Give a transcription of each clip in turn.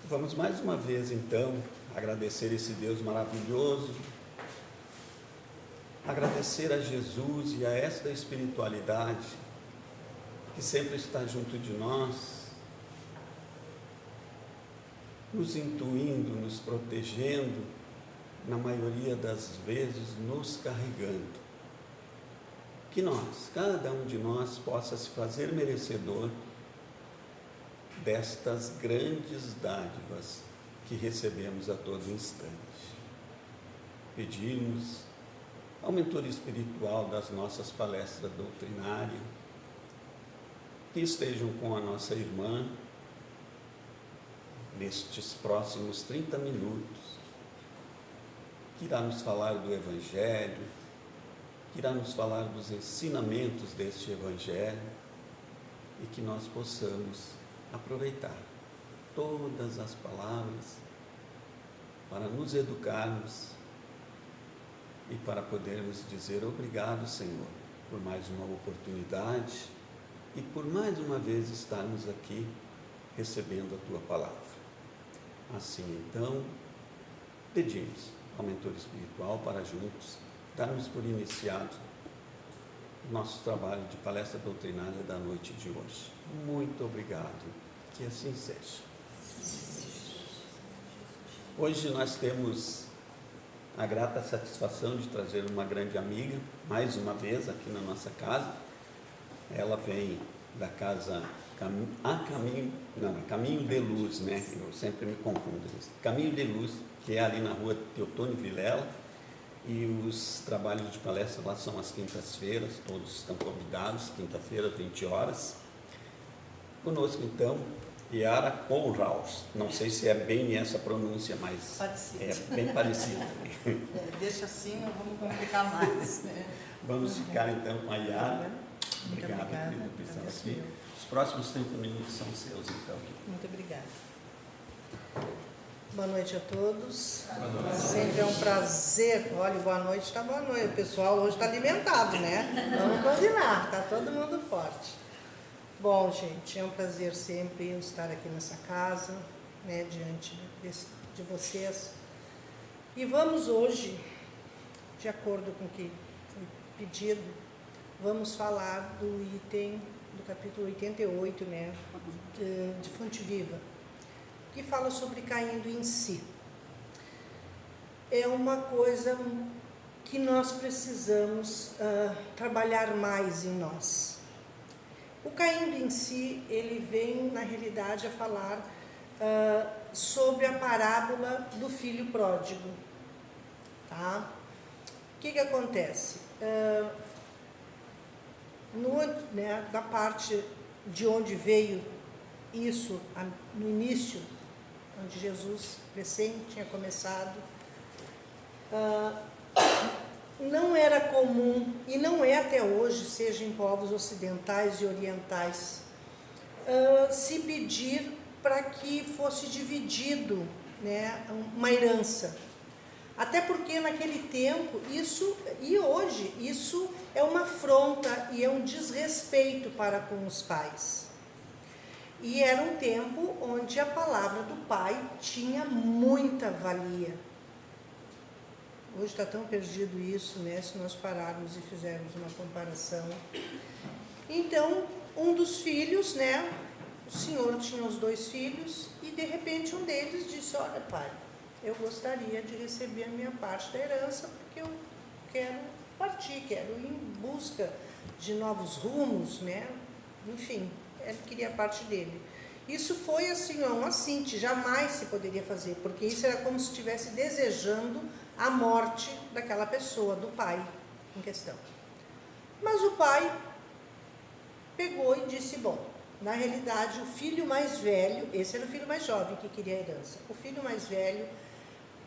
Vamos mais uma vez, então, agradecer esse Deus maravilhoso, agradecer a Jesus e a esta espiritualidade que sempre está junto de nós, nos intuindo, nos protegendo, na maioria das vezes nos carregando. Que nós, cada um de nós, possa se fazer merecedor destas grandes dádivas que recebemos a todo instante. Pedimos ao mentor espiritual das nossas palestras doutrinárias que estejam com a nossa irmã nestes próximos 30 minutos, que irá nos falar do Evangelho, que irá nos falar dos ensinamentos deste Evangelho e que nós possamos aproveitar todas as palavras para nos educarmos e para podermos dizer obrigado, Senhor, por mais uma oportunidade e por mais uma vez estarmos aqui recebendo a Tua palavra. Assim, então, pedimos ao mentor espiritual para juntos darmos por iniciado o nosso trabalho de palestra doutrinária da noite de hoje. Muito obrigado, que assim seja. Hoje nós temos a grata satisfação de trazer uma grande amiga, mais uma vez aqui na nossa casa. Ela vem da casa Caminho de Luz, né? Eu sempre me confundo. Caminho de Luz, que é ali na rua Teotônio Vilela, e os trabalhos de palestra lá são às quintas-feiras, todos estão convidados, quinta-feira, 20 horas. Conosco, então, Yara Kohlhaas. Não sei se é bem essa pronúncia, mas parecido. É bem parecido. Deixa assim, não vamos complicar mais, né? Vamos ficar, então, com a Yara. Muito obrigada, querido, por estar aqui. Os próximos 30 minutos são seus, então. Muito obrigada. Boa noite a todos. Boa noite. Sempre é um prazer. Olha, boa noite, tá boa noite. O pessoal hoje está alimentado, né? Vamos combinar, tá todo mundo forte. Bom, gente, é um prazer sempre estar aqui nessa casa, né, diante de vocês. E vamos hoje, de acordo com o que foi pedido, vamos falar do item do capítulo 88, né, de Fonte Viva, que fala sobre caindo em si. É uma coisa que nós precisamos trabalhar mais em nós. O caindo em si, ele vem, na realidade, a falar sobre a parábola do filho pródigo. Tá? O que acontece? Da parte de onde veio isso, no início, onde Jesus recém tinha começado, não era comum, e não é até hoje, seja em povos ocidentais e orientais, se pedir para que fosse dividido, né, uma herança. Até porque naquele tempo, e hoje, isso é uma afronta e é um desrespeito para com os pais. E era um tempo onde a palavra do pai tinha muita valia. Hoje está tão perdido isso, né? Se nós pararmos e fizermos uma comparação. Então, um dos filhos, né? O senhor tinha os 2 filhos e de repente um deles disse: olha, pai, eu gostaria de receber a minha parte da herança porque eu quero partir, quero ir em busca de novos rumos, né? Enfim, ele queria a parte dele. Isso foi assim, um assinte, jamais se poderia fazer, porque isso era como se estivesse desejando a morte daquela pessoa, do pai em questão. Mas o pai pegou e disse: bom, na realidade o filho mais velho, esse era o filho mais jovem que queria a herança, o filho mais velho,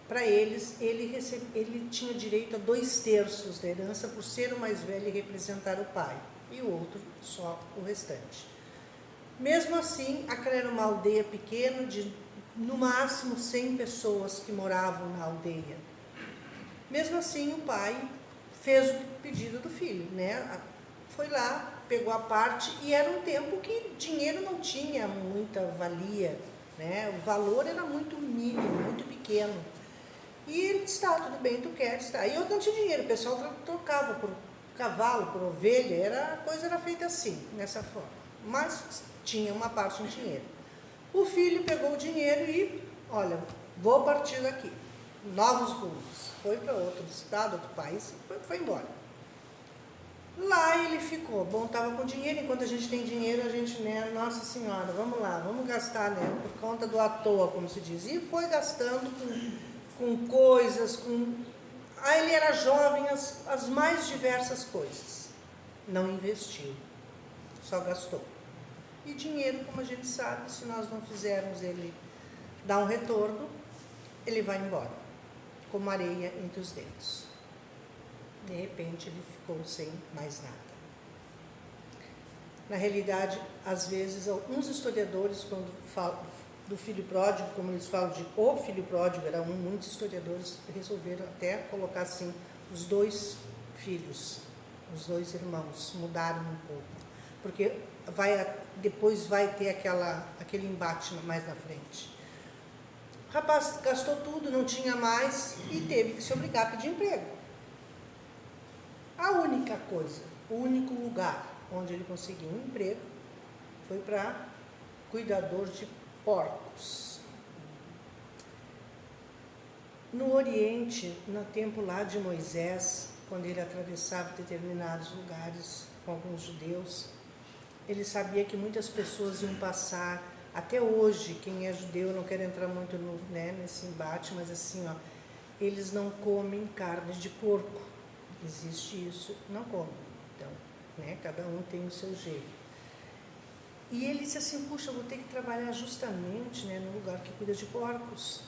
para eles, ele tinha direito a 2/3 da herança por ser o mais velho e representar o pai, e o outro só o restante. Mesmo assim, aquela era uma aldeia pequena de no máximo 100 pessoas que moravam na aldeia. Mesmo assim, o pai fez o pedido do filho, né? Foi lá, pegou a parte, e era um tempo que dinheiro não tinha muita valia, né? O valor era muito mínimo, muito pequeno. E ele disse, tá, tudo bem, tu quer, está. E eu não tinha dinheiro, o pessoal trocava por cavalo, por ovelha, a coisa era feita assim, nessa forma. Mas tinha uma parte em dinheiro. O filho pegou o dinheiro e, olha, vou partir daqui. Novos rumos. Foi para outro estado, outro país, foi embora. Lá ele ficou. Bom, estava com dinheiro, enquanto a gente tem dinheiro, a gente, né, nossa senhora, vamos lá, vamos gastar, né, por conta do à toa, como se diz. E foi gastando com coisas, com... Aí ele era jovem, as mais diversas coisas. Não investiu, só gastou. E dinheiro, como a gente sabe, se nós não fizermos ele dar um retorno, ele vai embora, como areia entre os dedos. De repente ele ficou sem mais nada. Na realidade, às vezes, alguns historiadores, quando falam do filho pródigo, como eles falam de o filho pródigo, muitos historiadores resolveram até colocar assim, os dois filhos, os dois irmãos, mudaram um pouco. Porque depois vai ter aquele embate mais na frente. O rapaz gastou tudo, não tinha mais e teve que se obrigar a pedir emprego. A única coisa, o único lugar onde ele conseguiu um emprego foi para cuidador de porcos. No Oriente, no tempo lá de Moisés, quando ele atravessava determinados lugares com alguns judeus, ele sabia que muitas pessoas iam passar, até hoje, quem é judeu, não quero entrar muito nesse embate, mas assim, ó, eles não comem carne de porco, existe isso, não comem, então, né, cada um tem o seu jeito. E ele disse assim, puxa, eu vou ter que trabalhar justamente, né, no lugar que cuida de porcos.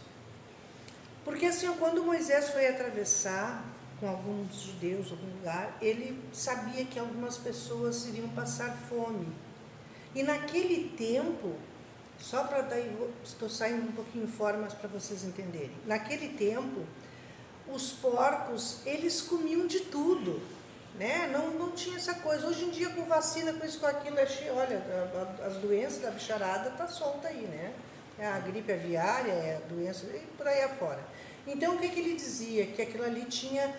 Porque assim, ó, quando Moisés foi atravessar com alguns judeus, algum lugar, ele sabia que algumas pessoas iriam passar fome. E naquele tempo, só para daí, estou saindo um pouquinho fora, mas para vocês entenderem. Naquele tempo, os porcos, eles comiam de tudo, né? Não tinha essa coisa. Hoje em dia, com vacina, com isso, com aquilo, olha, as doenças da bicharada tá solta aí, né? A gripe aviária, a doença, e por aí afora. Então, o que ele dizia? Que aquilo ali tinha,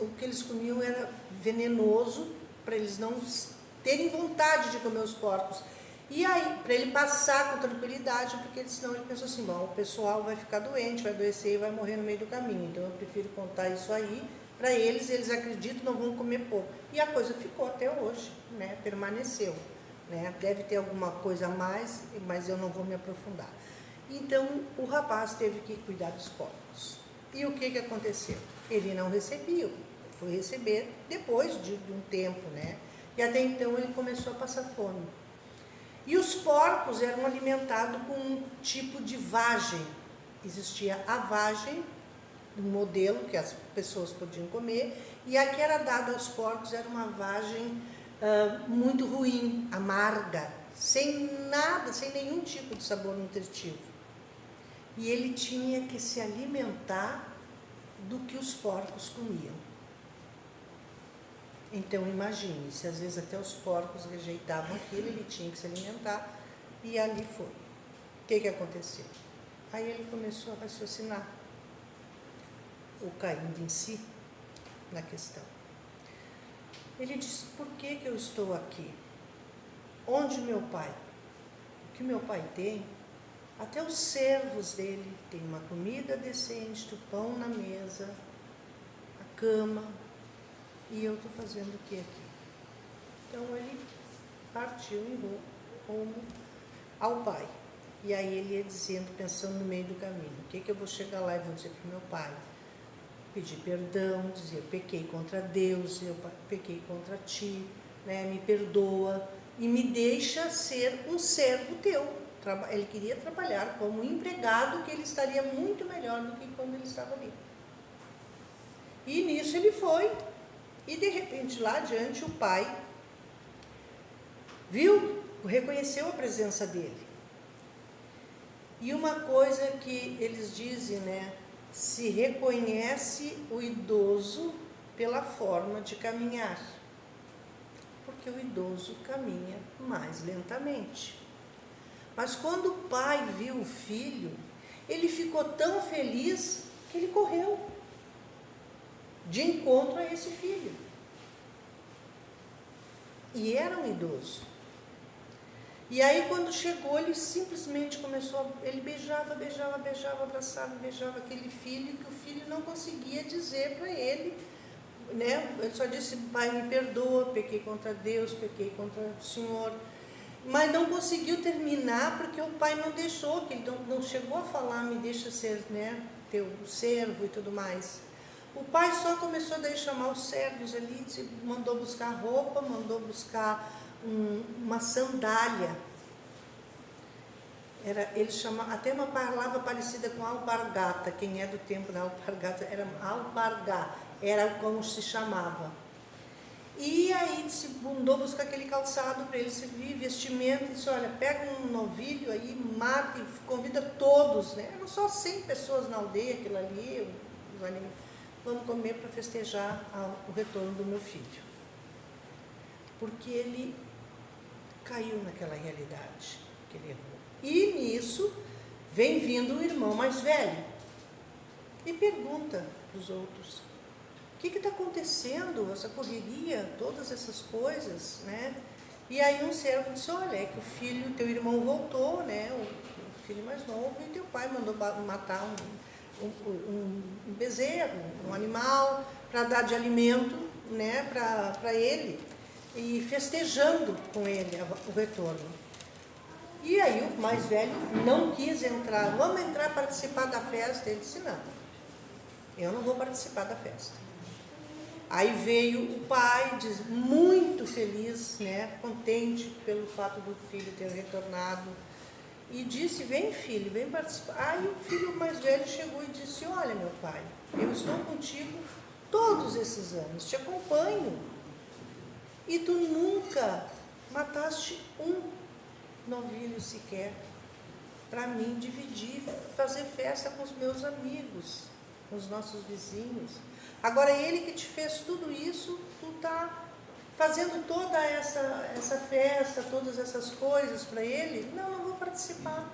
o que eles comiam era venenoso, para eles não terem vontade de comer os porcos. E aí, para ele passar com tranquilidade, porque senão ele pensou assim, bom, o pessoal vai ficar doente, vai adoecer e vai morrer no meio do caminho. Então, eu prefiro contar isso aí, para eles acreditam, não vão comer pouco. E a coisa ficou até hoje, né? Permaneceu. Né? Deve ter alguma coisa a mais, mas eu não vou me aprofundar. Então, o rapaz teve que cuidar dos porcos. E o que aconteceu? Ele não recebia, foi receber depois de um tempo, né? E até então ele começou a passar fome. E os porcos eram alimentados com um tipo de vagem. Existia a vagem, um modelo que as pessoas podiam comer, e a que era dada aos porcos era uma vagem muito ruim, amarga, sem nada, sem nenhum tipo de sabor nutritivo. E ele tinha que se alimentar do que os porcos comiam. Então imagine, se às vezes até os porcos rejeitavam aquilo, ele tinha que se alimentar, e ali foi. O que aconteceu? Aí ele começou a raciocinar, ou caindo em si, na questão. Ele disse, por que eu estou aqui? Onde meu pai? O que meu pai tem? Até os servos dele têm uma comida decente, o pão na mesa, a cama, e eu estou fazendo o que aqui? Então ele partiu em rumo ao pai. E aí ele ia dizendo, pensando no meio do caminho, o que eu vou chegar lá e vou dizer para o meu pai? Pedir perdão, dizer, eu pequei contra Deus, eu pequei contra ti, né? Me perdoa e me deixa ser um servo teu. Ele queria trabalhar como empregado, que ele estaria muito melhor do que quando ele estava ali. E nisso ele foi, e de repente lá adiante o pai viu, reconheceu a presença dele. E uma coisa que eles dizem, né? Se reconhece o idoso pela forma de caminhar, porque o idoso caminha mais lentamente. Mas quando o pai viu o filho, ele ficou tão feliz que ele correu de encontro a esse filho. E era um idoso. E aí quando chegou, ele simplesmente começou, ele beijava, abraçava, beijava aquele filho, que o filho não conseguia dizer para ele, né? Ele só disse: pai, me perdoa, pequei contra Deus, pequei contra o Senhor. Mas não conseguiu terminar, porque o pai não deixou, que ele não chegou a falar: me deixa ser, né, teu servo e tudo mais. O pai só começou daí a chamar os servos ali, mandou buscar roupa, mandou buscar uma sandália. Ele chama até uma palavra parecida com alpargata. Quem é do tempo da alpargata era alpargá, era como se chamava. E aí mandou buscar aquele calçado para ele servir, vestimento, e disse: olha, pega um novilho aí, mata e convida todos, né? Eram só 100 pessoas na aldeia, aquilo ali, os animais. Vamos comer para festejar o retorno do meu filho. Porque ele caiu naquela realidade que ele errou. E nisso vem vindo o irmão mais velho e pergunta para os outros: o que está acontecendo? Essa correria, todas essas coisas, né? E aí um servo disse: olha, é que o filho, teu irmão voltou, né? O filho mais novo, e teu pai mandou matar um bezerro, um animal, para dar de alimento, né, para ele, e festejando com ele o retorno. E aí o mais velho não quis entrar. Vamos entrar, participar da festa? Ele disse: não, eu não vou participar da festa. Aí veio o pai, muito feliz, né, contente pelo fato do filho ter retornado, e disse: vem filho, vem participar. Aí o filho mais velho chegou e disse: olha, meu pai, eu estou contigo todos esses anos, te acompanho, e tu nunca mataste um novilho sequer para mim dividir, fazer festa com os meus amigos, com os nossos vizinhos. Agora ele que te fez tudo isso, tu está fazendo toda essa festa, todas essas coisas para ele? Não vou participar.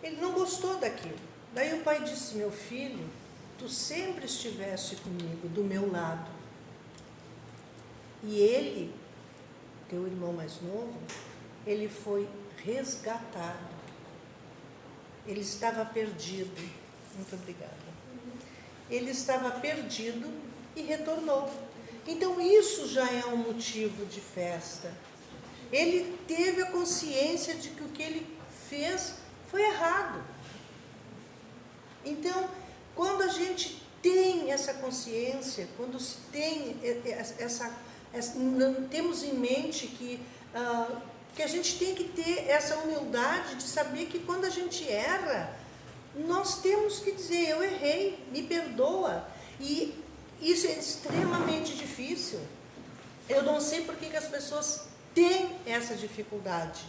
Ele não gostou daquilo. Daí o pai disse: meu filho, tu sempre estiveste comigo, do meu lado. E ele, teu irmão mais novo, ele foi resgatado. Ele estava perdido. Muito obrigada. Ele estava perdido e retornou. Então isso já é um motivo de festa. Ele teve a consciência de que o que ele fez foi errado. Então, quando a gente tem essa consciência, quando se tem temos em mente que a gente tem que ter essa humildade de saber que quando a gente erra, nós temos que dizer: eu errei, me perdoa. E isso é extremamente difícil. Eu não sei por que as pessoas têm essa dificuldade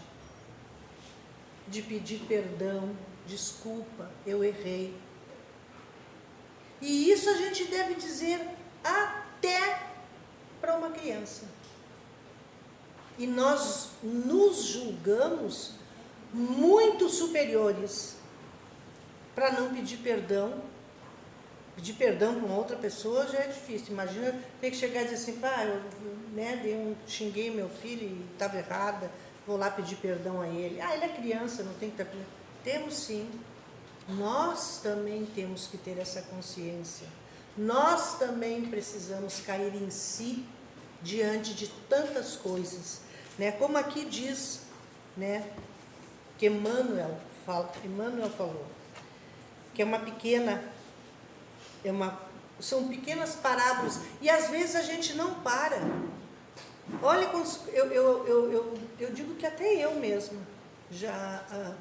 de pedir perdão, desculpa, eu errei. E isso a gente deve dizer até para uma criança. E nós nos julgamos muito superiores para não pedir perdão. Pedir perdão para outra pessoa já é difícil. Imagina ter que chegar e dizer assim: pá, eu xinguei meu filho e estava errada, vou lá pedir perdão a ele. Ele é criança, não tem que estar pedindo. Temos sim. Nós também temos que ter essa consciência. Nós também precisamos cair em si diante de tantas coisas, né? Como aqui diz, né, que Emmanuel falou, que é uma pequena, são pequenas parábolas, e às vezes a gente não para. Olha, eu digo que até eu mesma já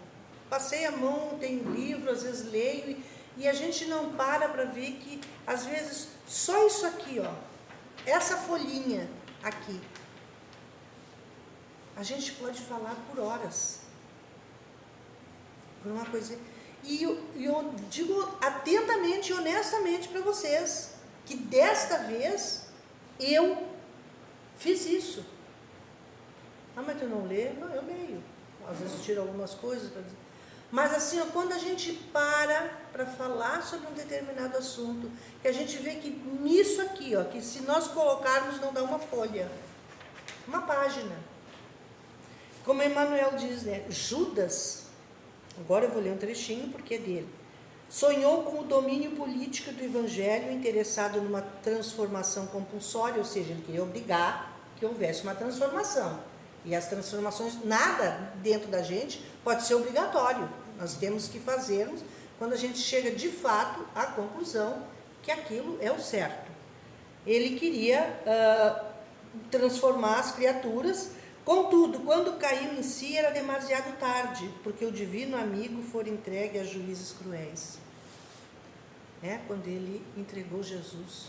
passei a mão, tenho livro, às vezes leio, e a gente não para ver que, às vezes, só isso aqui, ó, essa folhinha aqui, a gente pode falar por horas, por uma coisa. E eu digo atentamente e honestamente para vocês, que desta vez eu fiz isso. Mas tu não lê? Não, eu leio. às vezes eu tiro algumas coisas para dizer. Mas assim, ó, quando a gente para falar sobre um determinado assunto, que a gente vê que nisso aqui, ó, que se nós colocarmos não dá uma folha, uma página. Como Emmanuel diz, né? Judas, agora eu vou ler um trechinho porque é dele. Sonhou com o domínio político do Evangelho, interessado numa transformação compulsória, ou seja, ele queria obrigar que houvesse uma transformação. E as transformações, nada dentro da gente pode ser obrigatório. Nós temos que fazermos quando a gente chega de fato à conclusão que aquilo é o certo. Ele queria transformar as criaturas, contudo, quando caiu em si era demasiado tarde, porque o divino amigo fora entregue a juízes cruéis. Quando ele entregou Jesus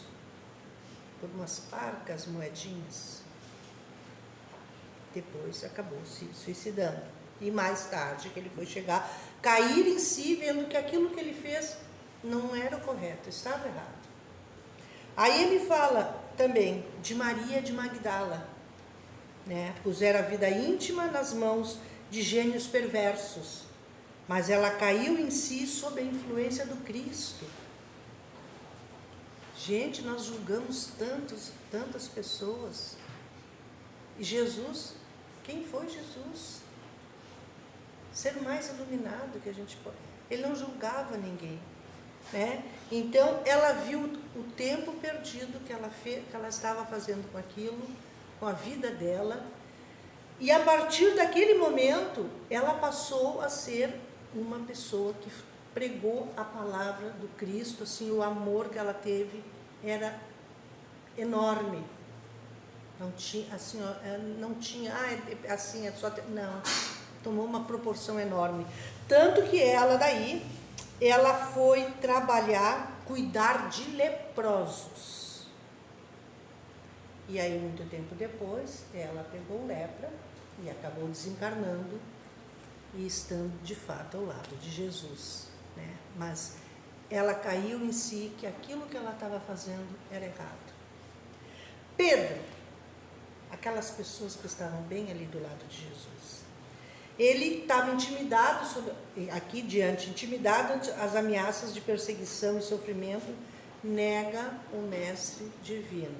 por umas parcas moedinhas, depois acabou se suicidando. E mais tarde que ele foi chegar, cair em si, vendo que aquilo que ele fez não era o correto, estava errado. Aí ele fala também de Maria de Magdala, pusera a vida íntima nas mãos de gênios perversos, mas ela caiu em si sob a influência do Cristo. Gente, nós julgamos tantas pessoas. E Jesus, quem foi Jesus? Ser mais iluminado que a gente pode. Ele não julgava ninguém. Então, ela viu o tempo perdido que ela estava fazendo com aquilo, com a vida dela. E a partir daquele momento, ela passou a ser uma pessoa que pregou a palavra do Cristo, assim, o amor que ela teve era enorme. Não tinha, assim, não tinha, assim, é só... Não, tomou uma proporção enorme. Tanto que ela foi trabalhar, cuidar de leprosos. E aí, muito tempo depois, ela pegou lepra e acabou desencarnando e estando, de fato, ao lado de Jesus. Mas ela caiu em si que aquilo que ela estava fazendo era errado. Pedro, aquelas pessoas que estavam bem ali do lado de Jesus, ele estava intimidado, intimidado ante as ameaças de perseguição e sofrimento, nega o Mestre Divino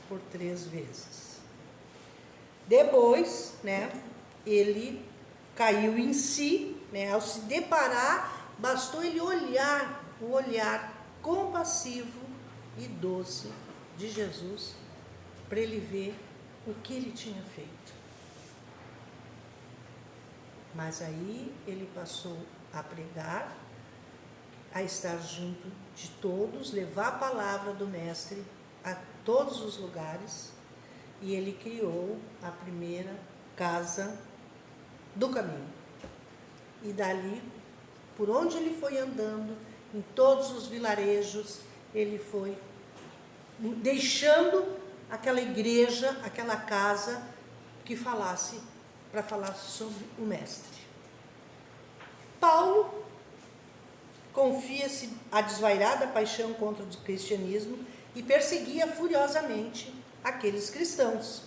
por 3 vezes. Depois, ele caiu em si, ao se deparar, bastou ele olhar o olhar compassivo e doce de Jesus para ele ver o que ele tinha feito. Mas aí ele passou a pregar, a estar junto de todos, levar a palavra do Mestre a todos os lugares, e ele criou a primeira casa do caminho. E dali, por onde ele foi andando, em todos os vilarejos, ele foi deixando aquela igreja, aquela casa que falasse, para falar sobre o Mestre. Paulo confia-se a desvairada paixão contra o cristianismo e perseguia furiosamente aqueles cristãos,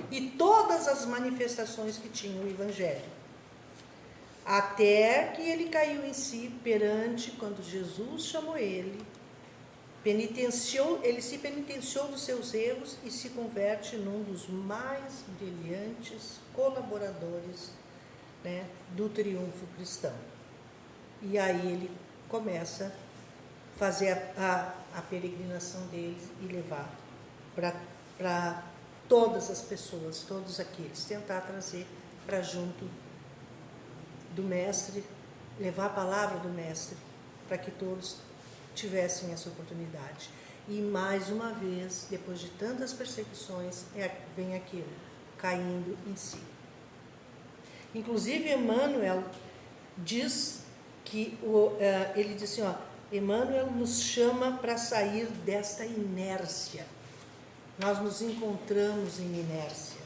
e todas as manifestações que tinham o Evangelho. Até que ele caiu em si perante, quando Jesus chamou ele, ele se penitenciou dos seus erros e se converte num dos mais brilhantes colaboradores, do triunfo cristão. E aí ele começa a fazer a peregrinação dele e levar para todas as pessoas, todos aqueles, tentar trazer para junto do Mestre, levar a palavra do Mestre, para que todos tivessem essa oportunidade. E mais uma vez, depois de tantas perseguições, vem aquilo, caindo em si. Inclusive, Emmanuel diz que, ele diz assim, Emmanuel nos chama para sair desta inércia. Nós nos encontramos em inércia,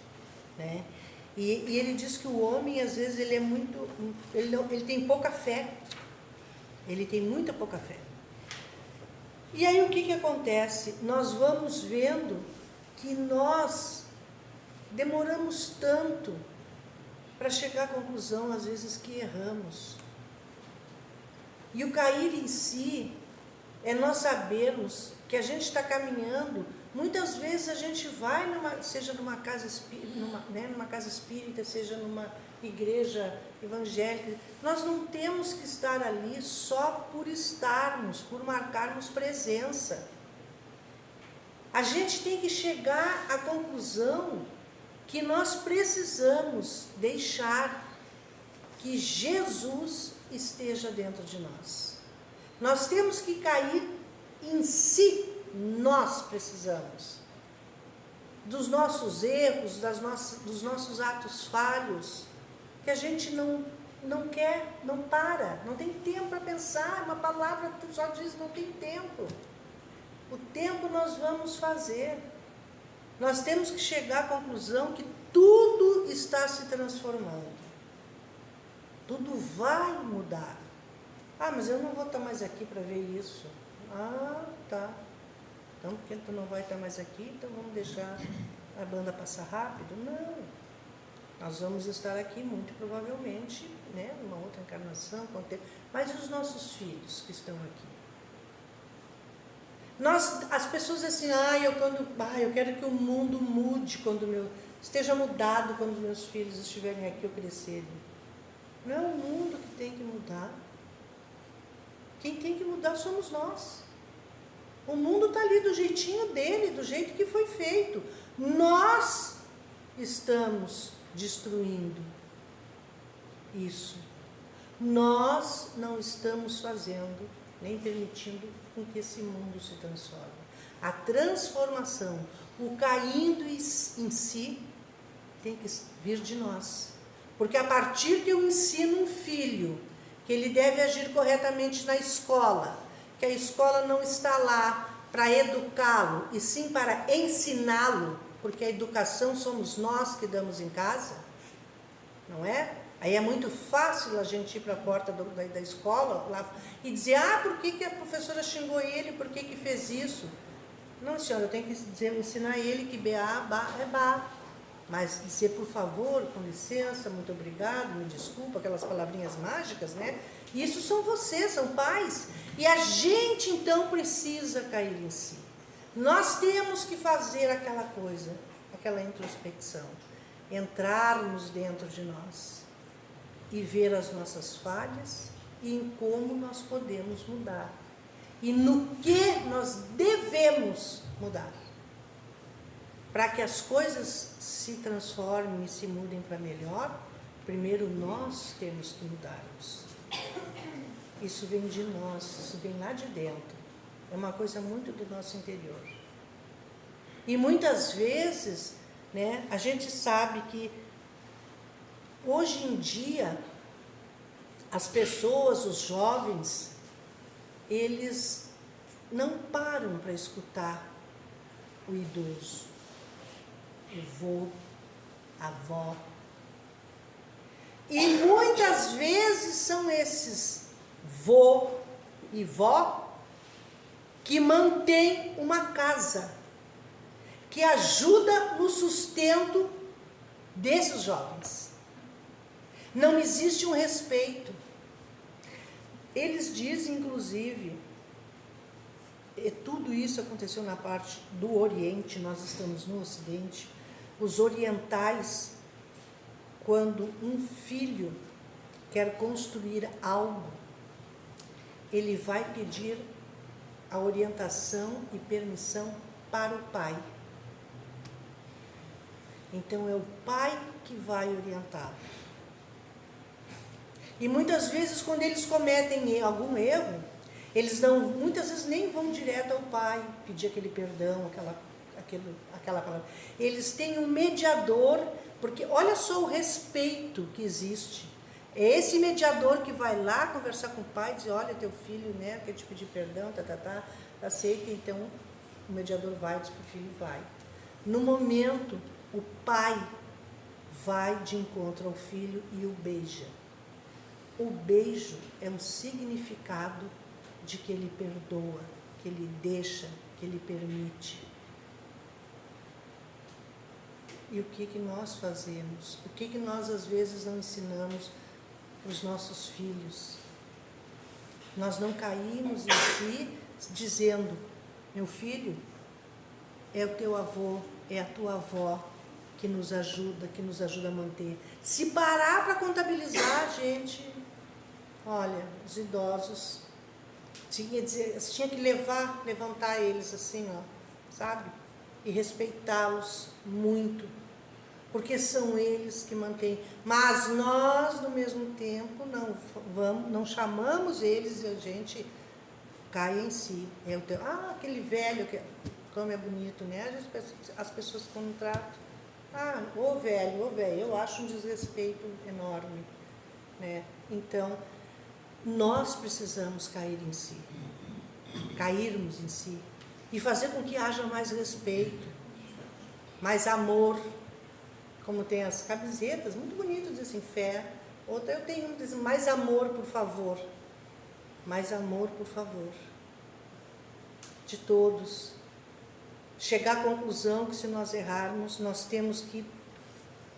E ele diz que o homem, às vezes, ele tem pouca fé. Ele tem muita pouca fé. E aí o que acontece? Nós vamos vendo que nós demoramos tanto para chegar à conclusão, às vezes, que erramos. E o cair em si é nós sabermos que a gente está caminhando. Muitas vezes a gente vai, seja numa casa espírita, seja numa igreja evangélica, nós não temos que estar ali só por estarmos, por marcarmos presença. A gente tem que chegar à conclusão que nós precisamos deixar que Jesus esteja dentro de nós. Nós temos que cair em si. Nós precisamos dos nossos erros, dos nossos atos falhos, que a gente não quer, não para, não tem tempo para pensar. Uma palavra só diz não tem tempo. O tempo nós vamos fazer. Nós temos que chegar à conclusão que tudo está se transformando. Tudo vai mudar. Ah, mas eu não vou estar mais aqui para ver isso. Ah, tá. Então, porque tu não vai estar mais aqui, então vamos deixar a banda passar rápido? Não. Nós vamos estar aqui muito provavelmente, né, numa outra encarnação, com o tempo. Mas e os nossos filhos que estão aqui? As pessoas assim, eu quero que o mundo mude esteja mudado quando meus filhos estiverem aqui ou crescerem. Não é o mundo que tem que mudar. Quem tem que mudar somos nós. O mundo está ali do jeitinho dele, do jeito que foi feito. Nós estamos destruindo isso. Nós não estamos fazendo, nem permitindo com que esse mundo se transforme. A transformação, o caindo em si, tem que vir de nós. Porque a partir que eu ensino um filho que ele deve agir corretamente na escola, que a escola não está lá para educá-lo, e sim para ensiná-lo, porque a educação somos nós que damos em casa, não é? Aí é muito fácil a gente ir para a porta da escola lá, e dizer, por que a professora xingou ele, por que fez isso? Não, senhora, eu tenho que ensinar ele que BA, BA é BA. Mas dizer, por favor, com licença, muito obrigado, me desculpa, aquelas palavrinhas mágicas, né? Isso são vocês, são pais. E a gente, então, precisa cair em si. Nós temos que fazer aquela coisa, aquela introspecção. Entrarmos dentro de nós e ver as nossas falhas e em como nós podemos mudar. E no que nós devemos mudar. Para que as coisas se transformem e se mudem para melhor, primeiro nós temos que mudarmos. Isso vem de nós, isso vem lá de dentro. É uma coisa muito do nosso interior. E muitas vezes, né, a gente sabe que hoje em dia as pessoas, os jovens, eles não param para escutar o idoso, o vô, a avó. E muitas vezes são esses vô e vó que mantêm uma casa, que ajuda no sustento desses jovens. Não existe um respeito. Eles dizem, inclusive, tudo isso aconteceu na parte do Oriente, nós estamos no Ocidente. Os orientais, quando um filho quer construir algo, ele vai pedir a orientação e permissão para o pai. Então é o pai que vai orientá-lo. E muitas vezes, quando eles cometem algum erro, eles muitas vezes nem vão direto ao pai pedir aquele perdão, aquela palavra. Eles têm um mediador, porque olha só o respeito que existe. É esse mediador que vai lá conversar com o pai e dizer, olha, teu filho, né, quer te pedir perdão, aceita. Então o mediador vai, diz para o filho, vai. No momento, o pai vai de encontro ao filho e o beija. O beijo é um significado de que ele perdoa, que ele deixa, que ele permite. E o que nós fazemos? O que nós às vezes não ensinamos para os nossos filhos? Nós não caímos em si dizendo: meu filho, é o teu avô, é a tua avó que nos ajuda a manter. Se parar para contabilizar, gente, olha, os idosos, tinha que levantar eles assim, ó, sabe? E respeitá-los muito, porque são eles que mantêm. Mas nós, no mesmo tempo, não chamamos eles e a gente cai em si. Aquele velho, como é bonito, né? As pessoas quando tratam, ô velho, eu acho um desrespeito enorme, né? Então, nós precisamos cairmos em si, e fazer com que haja mais respeito, mais amor, como tem as camisetas, muito bonitas, diz assim, fé. Outra eu tenho, diz, mais amor, por favor. Mais amor, por favor. De todos. Chegar à conclusão que se nós errarmos, nós temos que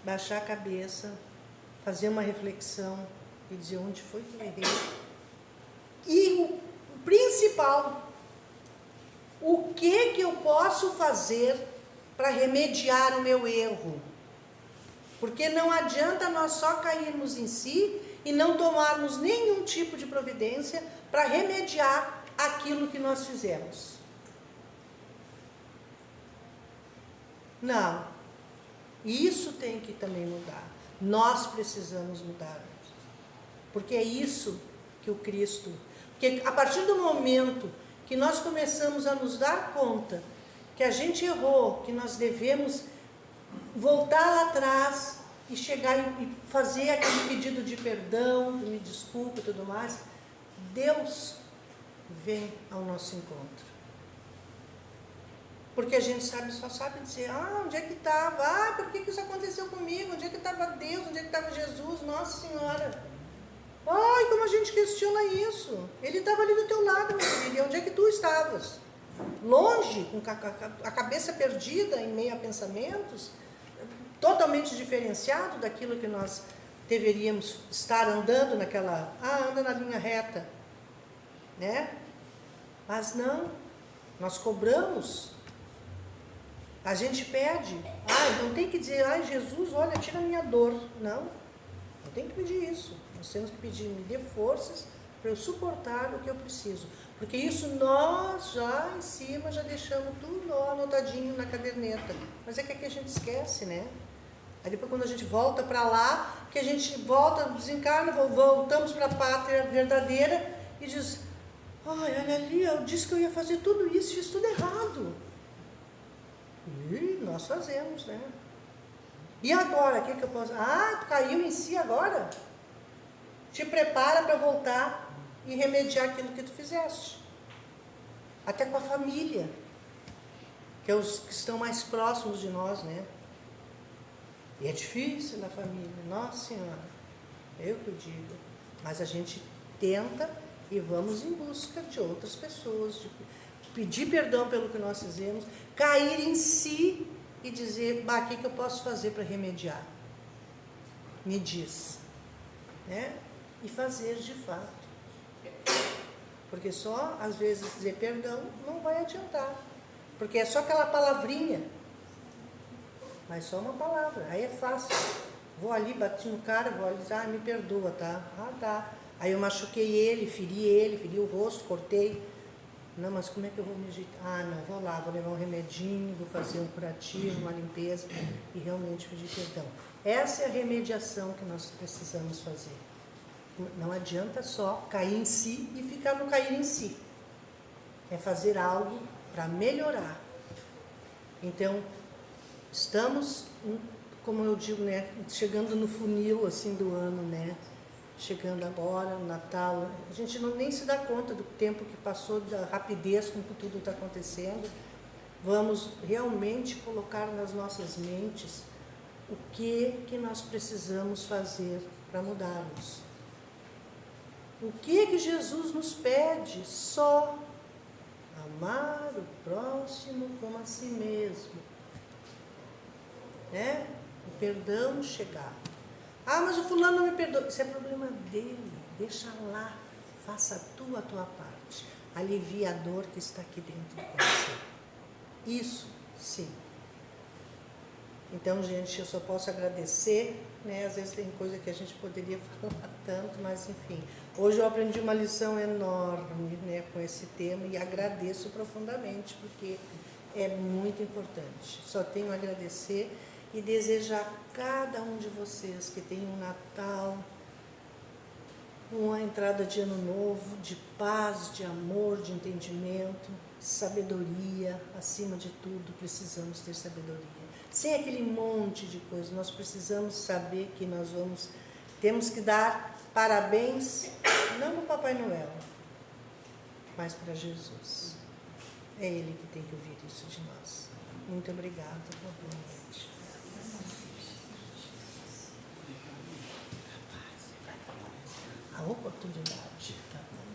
baixar a cabeça, fazer uma reflexão e dizer onde foi que eu errei. E o principal, o que eu posso fazer para remediar o meu erro? Porque não adianta nós só cairmos em si e não tomarmos nenhum tipo de providência para remediar aquilo que nós fizemos. Não. Isso tem que também mudar. Nós precisamos mudar. Porque é isso que o Cristo... Porque a partir do momento que nós começamos a nos dar conta que a gente errou, que nós devemos voltar lá atrás e chegar e fazer aquele pedido de perdão, me desculpe e tudo mais, Deus vem ao nosso encontro. Porque a gente só sabe dizer, onde é que estava? Por que isso aconteceu comigo? Onde é que estava Deus? Onde é que estava Jesus? Nossa Senhora! Como a gente questiona isso? Ele estava ali do teu lado, meu filho. E onde é que tu estavas? Longe, com a cabeça perdida em meio a pensamentos, totalmente diferenciado daquilo que nós deveríamos estar andando naquela... anda na linha reta, né? Mas não, nós cobramos. A gente pede. Não tem que dizer, Jesus, olha, tira a minha dor. Não tem que pedir isso. Nós temos que pedir, me dê forças para eu suportar o que eu preciso. Porque isso nós já em cima já deixamos tudo anotadinho na caderneta. Mas é que aqui a gente esquece, né? Aí depois quando a gente volta para lá, que a gente volta, desencarna, voltamos para a pátria verdadeira e diz, olha ali, eu disse que eu ia fazer tudo isso, fiz tudo errado. E nós fazemos, né? E agora, o que eu posso... tu caiu em si agora? Te prepara para voltar e remediar aquilo que tu fizeste. Até com a família, que é os que estão mais próximos de nós, né? E é difícil na família, nossa Senhora, eu que eu digo. Mas a gente tenta e vamos em busca de outras pessoas, de pedir perdão pelo que nós fizemos, cair em si e dizer, o que eu posso fazer para remediar? Me diz. Né? E fazer de fato. Porque só, às vezes, dizer perdão não vai adiantar. Porque é só aquela palavrinha. Mas só uma palavra. Aí é fácil. Vou ali, bati no cara, vou ali dizer, me perdoa, tá? Tá. Aí eu machuquei ele, feri o rosto, cortei. Não, mas como é que eu vou me ajeitar? Não, vou lá, vou levar um remedinho, vou fazer um curativo, uma limpeza e realmente pedir perdão. Essa é a remediação que nós precisamos fazer. Não adianta só cair em si e ficar no cair em si. É fazer algo para melhorar. Então, estamos, como eu digo, né, chegando no funil assim do ano, né? Chegando agora, o Natal, a gente nem se dá conta do tempo que passou, da rapidez com que tudo está acontecendo. Vamos realmente colocar nas nossas mentes o que nós precisamos fazer para mudarmos. O que Jesus nos pede? Só amar o próximo como a si mesmo. né? O perdão chegar. Ah, mas o fulano não me perdoa. Isso é problema dele. Deixa lá. Faça a tua parte. Alivia a dor que está aqui dentro do coração. Isso, sim. Então, gente, eu só posso agradecer, né? Às vezes tem coisa que a gente poderia falar tanto, mas enfim. Hoje eu aprendi uma lição enorme, né, com esse tema e agradeço profundamente, porque é muito importante. Só tenho a agradecer e desejar a cada um de vocês que tenha um Natal, uma entrada de ano novo, de paz, de amor, de entendimento, sabedoria. Acima de tudo, precisamos ter sabedoria. Sem aquele monte de coisas, nós precisamos saber que temos que dar parabéns, não para Papai Noel, mas para Jesus. É Ele que tem que ouvir isso de nós. Muito obrigada, boa noite. A oportunidade. Tá bom?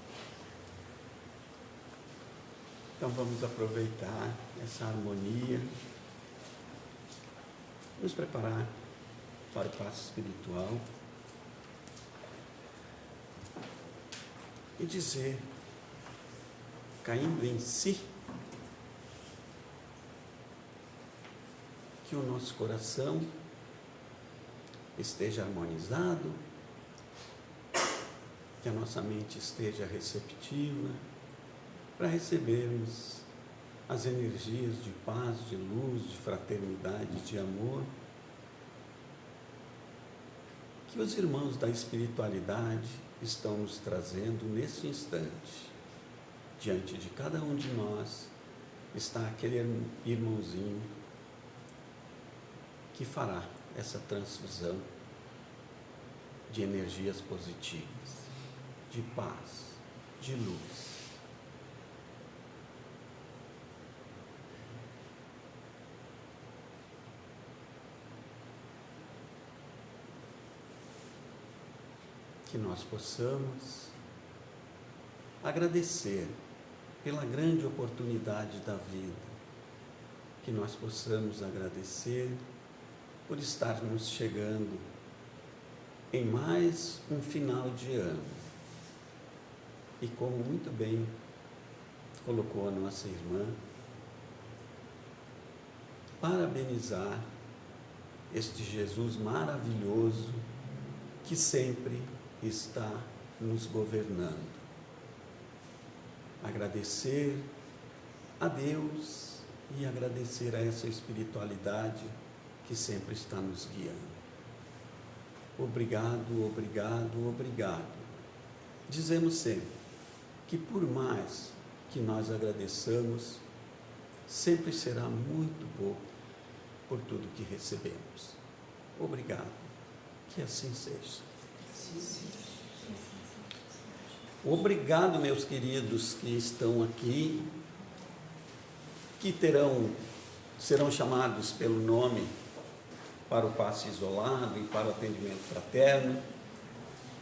Então vamos aproveitar essa harmonia, nos preparar para o passo espiritual e dizer, caindo em si, que o nosso coração esteja harmonizado, que a nossa mente esteja receptiva para recebermos as energias de paz, de luz, de fraternidade, de amor, que os irmãos da espiritualidade estão nos trazendo nesse instante. Diante de cada um de nós está aquele irmãozinho que fará essa transfusão de energias positivas, de paz, de luz. Que nós possamos agradecer pela grande oportunidade da vida, que nós possamos agradecer por estarmos chegando em mais um final de ano. E como muito bem colocou a nossa irmã, parabenizar este Jesus maravilhoso que sempre está nos governando. Agradecer a Deus e agradecer a essa espiritualidade que sempre está nos guiando. Obrigado, obrigado, obrigado. Dizemos sempre que por mais que nós agradeçamos, sempre será muito pouco por tudo que recebemos. Obrigado, que assim seja. Obrigado, meus queridos que estão aqui, que serão chamados pelo nome para o passe isolado e para o atendimento fraterno,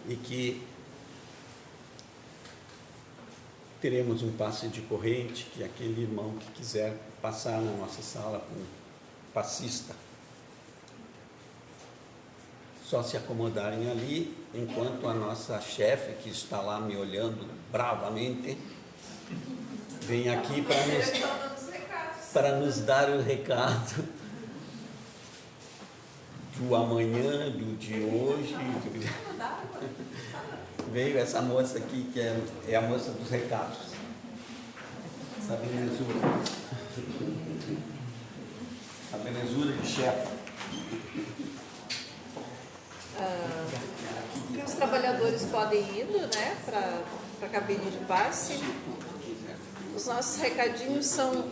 e que teremos um passe de corrente, que aquele irmão que quiser passar na nossa sala com um passista, só se acomodarem ali, enquanto a nossa chefe, que está lá me olhando bravamente, vem aqui para nos dar o recado do amanhã, do de hoje. Veio essa moça aqui, que é a moça dos recados. Essa belezura. A belezura de chefe. Os trabalhadores podem ir indo, né, para a cabine de passe. Os nossos recadinhos são